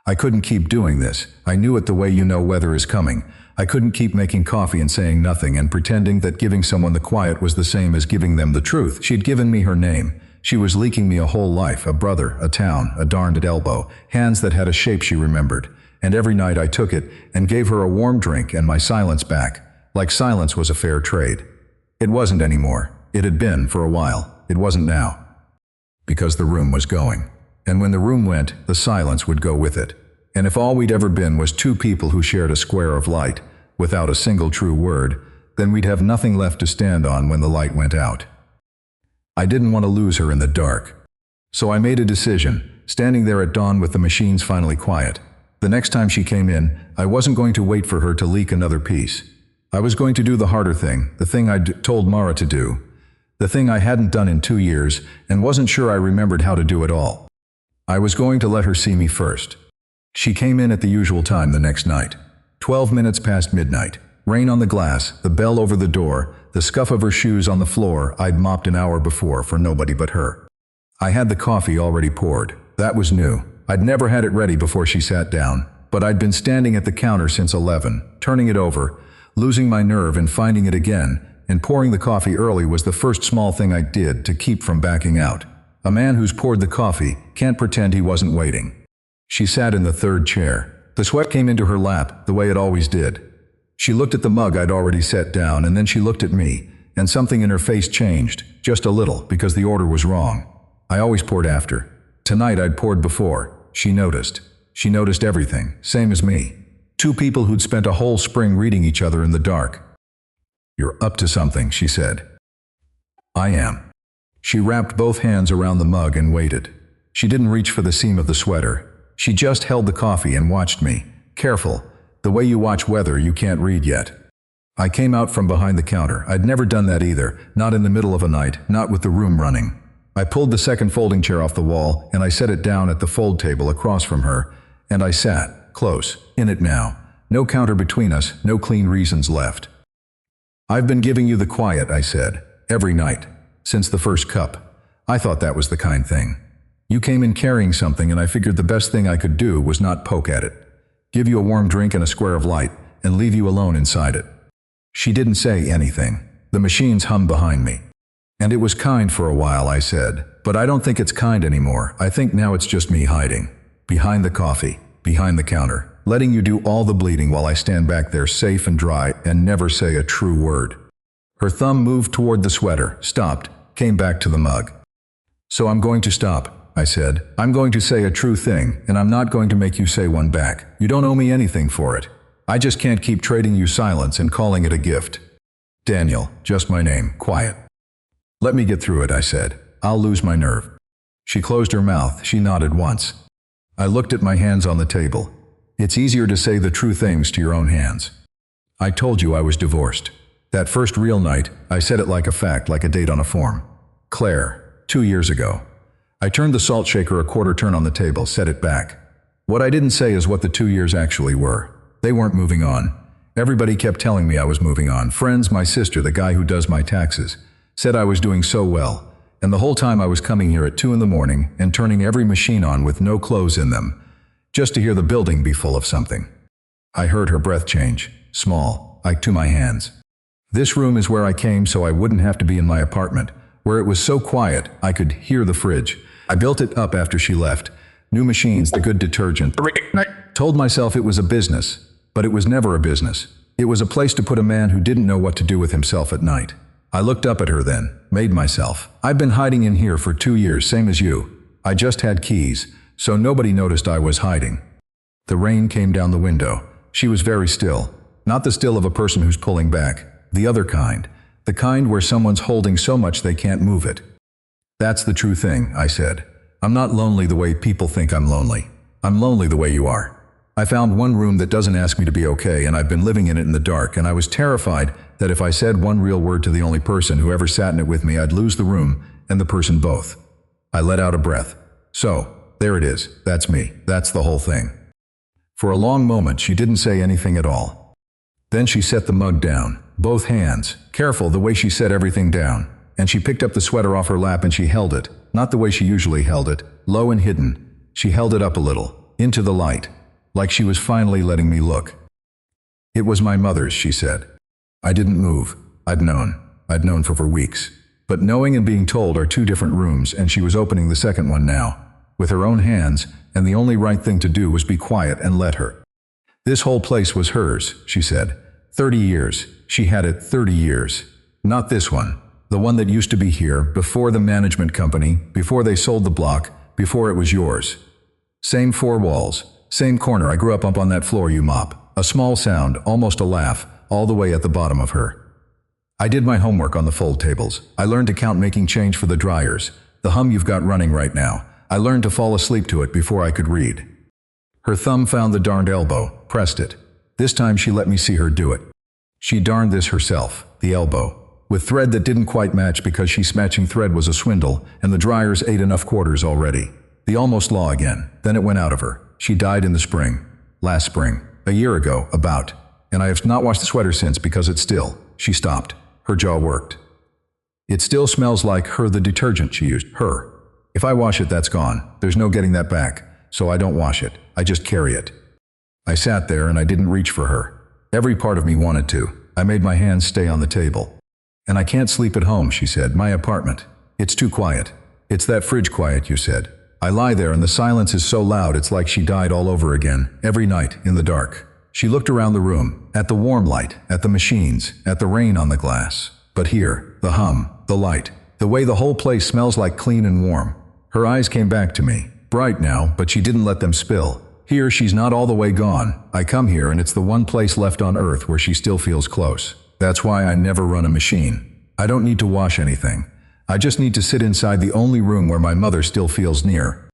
I couldn't keep doing this. I knew it the way you know weather is coming. I couldn't keep making coffee and saying nothing and pretending that giving someone the quiet was the same as giving them the truth. She'd given me her name. She was leaking me a whole life, a brother, a town, a darned elbow, hands that had a shape she remembered. And every night I took it and gave her a warm drink and my silence back, like silence was a fair trade. It wasn't anymore. It had been for a while. It wasn't now. Because the room was going. And when the room went, the silence would go with it. And if all we'd ever been was two people who shared a square of light, without a single true word, then we'd have nothing left to stand on when the light went out. I didn't want to lose her in the dark. So I made a decision, standing there at dawn with the machines finally quiet. The next time she came in, I wasn't going to wait for her to leak another piece. I was going to do the harder thing, the thing I'd told Mara to do. The thing I hadn't done in 2 years, and wasn't sure I remembered how to do it all. I was going to let her see me first. She came in at the usual time the next night. 12 minutes past midnight. Rain on the glass, the bell over the door, the scuff of her shoes on the floor I'd mopped an hour before for nobody but her. I had the coffee already poured. That was new. I'd never had it ready before she sat down, but I'd been standing at the counter since 11, turning it over, losing my nerve and finding it again, and pouring the coffee early was the first small thing I did to keep from backing out. A man who's poured the coffee can't pretend he wasn't waiting. She sat in the third chair. The sweat came into her lap, the way it always did. She looked at the mug I'd already set down, and then she looked at me, and something in her face changed, just a little, because the order was wrong. I always poured after. Tonight I'd poured before. She noticed. She noticed everything, same as me. Two people who'd spent a whole spring reading each other in the dark. "You're up to something," she said. "I am." She wrapped both hands around the mug and waited. She didn't reach for the seam of the sweater. She just held the coffee and watched me, careful, the way you watch weather you can't read yet. I came out from behind the counter. I'd never done that either, not in the middle of a night, not with the room running. I pulled the second folding chair off the wall, and I set it down at the fold table across from her, and I sat, close, in it now. No counter between us, no clean reasons left. "I've been giving you the quiet," I said, "every night, since the first cup. I thought that was the kind thing. You came in carrying something, and I figured the best thing I could do was not poke at it. give you a warm drink and a square of light, and leave you alone inside it. She didn't say anything. The machines hummed behind me. And it was kind for a while, I said, but I don't think it's kind anymore. I think now it's just me hiding. Behind the coffee, behind the counter, letting you do all the bleeding while I stand back there safe and dry and never say a true word. Her thumb moved toward the sweater, stopped, came back to the mug. So I'm going to stop, I said. I'm going to say a true thing, and I'm not going to make you say one back. You don't owe me anything for it. I just can't keep trading you silence and calling it a gift. Daniel, just my name, quiet. Let me get through it, I said. I'll lose my nerve. She closed her mouth. She nodded once. I looked at my hands on the table. It's easier to say the true things to your own hands. I told you I was divorced. That first real night, I said it like a fact, like a date on a form. Claire, 2 years ago. I turned the salt shaker a quarter turn on the table, set it back. What I didn't say is what the 2 years actually were. They weren't moving on. Everybody kept telling me I was moving on. Friends, my sister, the guy who does my taxes, said I was doing so well. And the whole time I was coming here at 2 in the morning and turning every machine on with no clothes in them, just to hear the building be full of something. I heard her breath change, small, like to my hands. This room is where I came so I wouldn't have to be in my apartment, where it was so quiet I could hear the fridge. I built it up after she left. New machines, the good detergent. Told myself it was a business, but it was never a business. It was a place to put a man who didn't know what to do with himself at night. I looked up at her then, made myself. I've been hiding in here for 2 years, same as you. I just had keys, so nobody noticed I was hiding. The rain came down the window. She was very still. Not the still of a person who's pulling back. The other kind. The kind where someone's holding so much they can't move it. That's the true thing, I said. I'm not lonely the way people think I'm lonely. I'm lonely the way you are. I found one room that doesn't ask me to be okay, and I've been living in it in the dark, and I was terrified that if I said one real word to the only person who ever sat in it with me, I'd lose the room and the person both. I let out a breath. So, there it is. That's me. That's the whole thing. For a long moment, she didn't say anything at all. Then she set the mug down, both hands, careful the way she set everything down, and she picked up the sweater off her lap and she held it, not the way she usually held it, low and hidden. She held it up a little, into the light, like she was finally letting me look. It was my mother's, she said. I didn't move. I'd known for weeks. But knowing and being told are two different rooms, and she was opening the second one now, with her own hands, and the only right thing to do was be quiet and let her. This whole place was hers, she said. 30 years. She had it 30 years. Not this one. The one that used to be here, before the management company, before they sold the block, before it was yours. Same 4 walls. Same corner. I grew up on that floor you mop. A small sound, almost a laugh, all the way at the bottom of her. I did my homework on the fold tables. I learned to count making change for the dryers. The hum you've got running right now. I learned to fall asleep to it before I could read. Her thumb found the darned elbow, pressed it. This time she let me see her do it. She darned this herself, the elbow, with thread that didn't quite match because she's matching thread was a swindle, and the dryers ate enough quarters already. The almost law again. Then it went out of her. She died in the spring. Last spring. A year ago, about. And I have not washed the sweater since because it's still. She stopped. Her jaw worked. It still smells like her, the detergent she used. Her. If I wash it, that's gone. There's no getting that back. So I don't wash it. I just carry it. I sat there and I didn't reach for her. Every part of me wanted to. I made my hands stay on the table. And I can't sleep at home, she said. My apartment. It's too quiet. It's that fridge quiet, you said. I lie there and the silence is so loud it's like she died all over again, every night, in the dark. She looked around the room, at the warm light, at the machines, at the rain on the glass. But here, the hum, the light, the way the whole place smells like clean and warm. Her eyes came back to me, bright now, but she didn't let them spill. Here she's not all the way gone. I come here and it's the one place left on earth where she still feels close. That's why I never run a machine. I don't need to wash anything. I just need to sit inside the only room where my mother still feels near.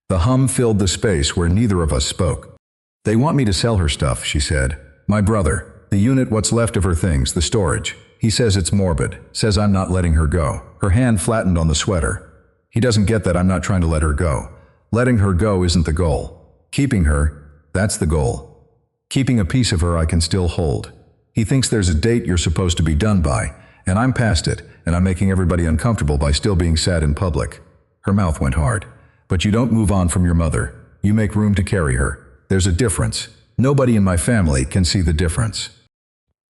The hum filled the space where neither of us spoke. They want me to sell her stuff, she said. My brother, the unit, what's left of her things, the storage. He says it's morbid, says I'm not letting her go. Her hand flattened on the sweater. He doesn't get that I'm not trying to let her go. Letting her go isn't the goal. Keeping her, that's the goal. Keeping a piece of her I can still hold. He thinks there's a date you're supposed to be done by, and I'm past it, and I'm making everybody uncomfortable by still being sad in public. Her mouth went hard. But you don't move on from your mother. You make room to carry her. There's a difference. Nobody in my family can see the difference.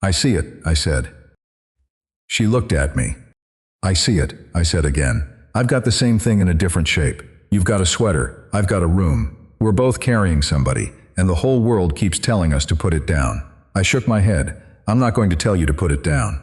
I see it, I said. She looked at me. I see it, I said again. I've got the same thing in a different shape. You've got a sweater, I've got a room. We're both carrying somebody, and the whole world keeps telling us to put it down. I shook my head. I'm not going to tell you to put it down.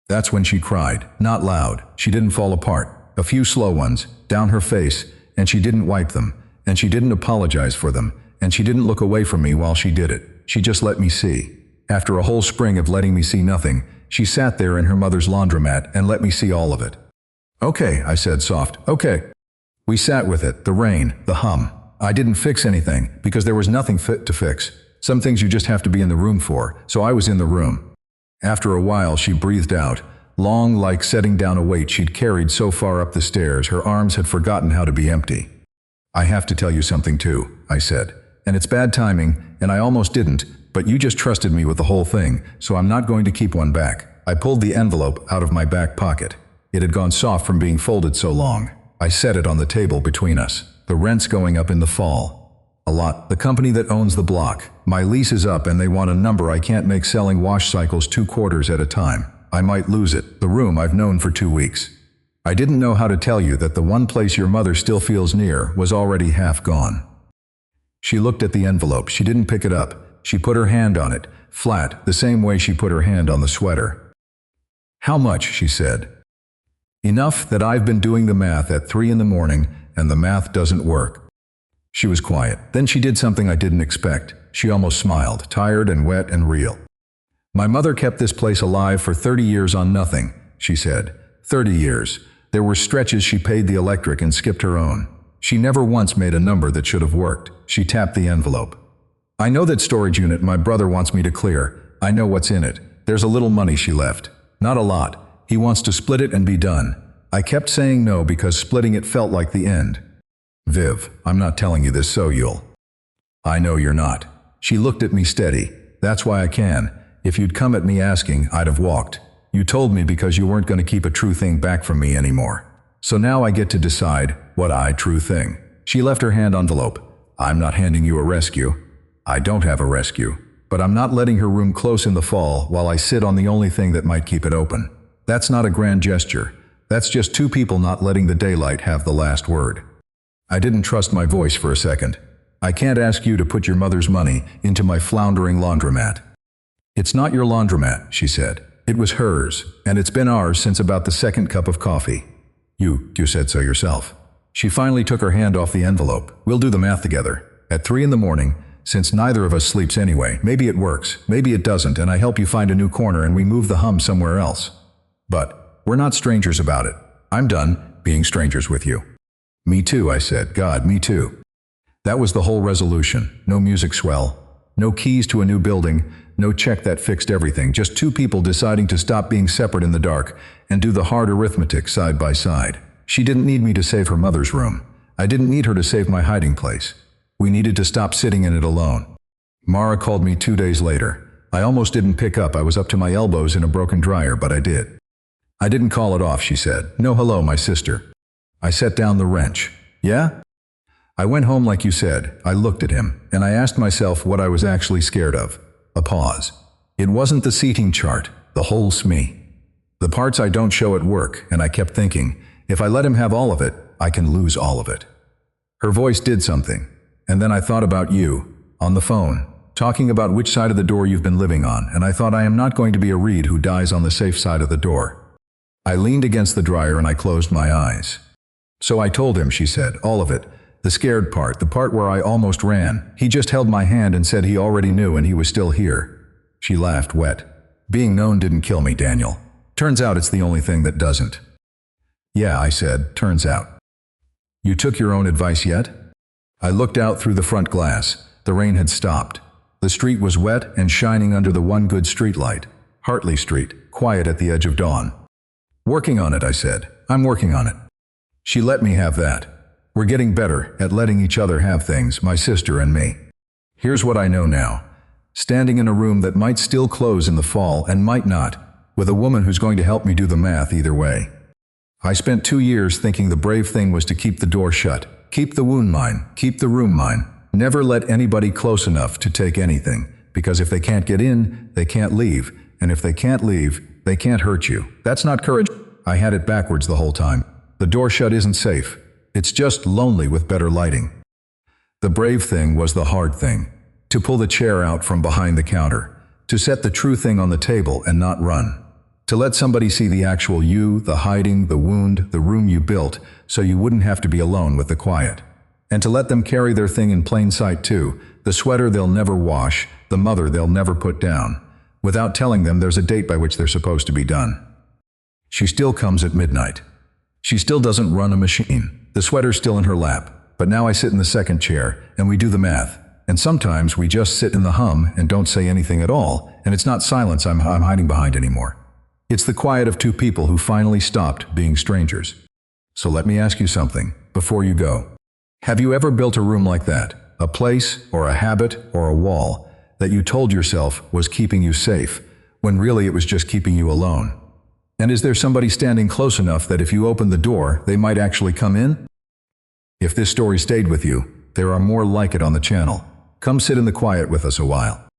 That's when she cried, not loud. She didn't fall apart. A few slow ones, down her face, and she didn't wipe them, and she didn't apologize for them, and she didn't look away from me while she did it. She just let me see. After a whole spring of letting me see nothing, she sat there in her mother's laundromat and let me see all of it. Okay, I said soft, okay. We sat with it, the rain, the hum. I didn't fix anything, because there was nothing fit to fix. Some things you just have to be in the room for, so I was in the room. After a while, she breathed out, long like setting down a weight she'd carried so far up the stairs her arms had forgotten how to be empty. I have to tell you something too, I said. And it's bad timing, and I almost didn't, but you just trusted me with the whole thing, so I'm not going to keep one back. I pulled the envelope out of my back pocket. It had gone soft from being folded so long. I set it on the table between us. The rent's going up in the fall. A lot. The company that owns the block. My lease is up and they want a number I can't make selling wash cycles 2 quarters at a time. I might lose it. The room I've known for 2 weeks. I didn't know how to tell you that the one place your mother still feels near was already half gone. She looked at the envelope. She didn't pick it up. She put her hand on it, flat, the same way she put her hand on the sweater. How much, she said. Enough that I've been doing the math at 3 in the morning, and the math doesn't work. She was quiet. Then she did something I didn't expect. She almost smiled, tired and wet and real. My mother kept this place alive for 30 years on nothing, she said. 30 years. There were stretches she paid the electric and skipped her own. She never once made a number that should have worked. She tapped the envelope. I know that storage unit my brother wants me to clear. I know what's in it. There's a little money she left. Not a lot. He wants to split it and be done. I kept saying no because splitting it felt like the end. Viv, I'm not telling you this so you'll. I know you're not. She looked at me steady. That's why I can. If you'd come at me asking, I'd have walked. You told me because you weren't going to keep a true thing back from me anymore. So now I get to decide what true thing. She left her hand envelope. I'm not handing you a rescue. I don't have a rescue. But I'm not letting her room close in the fall while I sit on the only thing that might keep it open. That's not a grand gesture. That's just 2 people not letting the daylight have the last word. I didn't trust my voice for a second. I can't ask you to put your mother's money into my floundering laundromat. It's not your laundromat, she said. It was hers, and it's been ours since about the 2nd cup of coffee. You said so yourself. She finally took her hand off the envelope. We'll do the math together. At 3 in the morning, since neither of us sleeps anyway, maybe it works, maybe it doesn't, and I help you find a new corner and we move the hum somewhere else. But we're not strangers about it. I'm done being strangers with you. Me too, I said. God, me too. That was the whole resolution. No music swell. No keys to a new building. No check that fixed everything. Just 2 people deciding to stop being separate in the dark and do the hard arithmetic side by side. She didn't need me to save her mother's room. I didn't need her to save my hiding place. We needed to stop sitting in it alone. Mara called me 2 days later. I almost didn't pick up. I was up to my elbows in a broken dryer, but I did. I didn't call it off, she said. No hello, my sister. I set down the wrench. Yeah? I went home like you said. I looked at him, and I asked myself what I was actually scared of. A pause. It wasn't the seating chart, the whole SME. The parts I don't show at work, and I kept thinking, if I let him have all of it, I can lose all of it. Her voice did something. And then I thought about you, on the phone, talking about which side of the door you've been living on, and I thought I am not going to be a Reed who dies on the safe side of the door. I leaned against the dryer and I closed my eyes. So I told him, she said, all of it. The scared part, the part where I almost ran. He just held my hand and said he already knew and he was still here. She laughed wet. Being known didn't kill me, Daniel. Turns out it's the only thing that doesn't. Yeah, I said, turns out. You took your own advice yet? I looked out through the front glass. The rain had stopped. The street was wet and shining under the one good street light. Hartley Street, quiet at the edge of dawn. Working on it, I said. I'm working on it. She let me have that. We're getting better at letting each other have things, my sister and me. Here's what I know now. Standing in a room that might still close in the fall and might not, with a woman who's going to help me do the math either way. I spent 2 years thinking the brave thing was to keep the door shut. Keep the wound mine, keep the room mine. Never let anybody close enough to take anything, because if they can't get in, they can't leave, and if they can't leave, they can't hurt you. That's not courage. I had it backwards the whole time. The door shut isn't safe. It's just lonely with better lighting. The brave thing was the hard thing. To pull the chair out from behind the counter. To set the true thing on the table and not run. To let somebody see the actual you, the hiding, the wound, the room you built, so you wouldn't have to be alone with the quiet. And to let them carry their thing in plain sight too, the sweater they'll never wash, the mother they'll never put down, without telling them there's a date by which they're supposed to be done. She still comes at midnight. She still doesn't run a machine. The sweater's still in her lap, but now I sit in the second chair, and we do the math. And sometimes we just sit in the hum and don't say anything at all, and it's not silence I'm hiding behind anymore. It's the quiet of two people who finally stopped being strangers. So let me ask you something, before you go. Have you ever built a room like that? A place, or a habit, or a wall, that you told yourself was keeping you safe, when really it was just keeping you alone? And is there somebody standing close enough that if you open the door, they might actually come in? If this story stayed with you, there are more like it on the channel. Come sit in the quiet with us a while.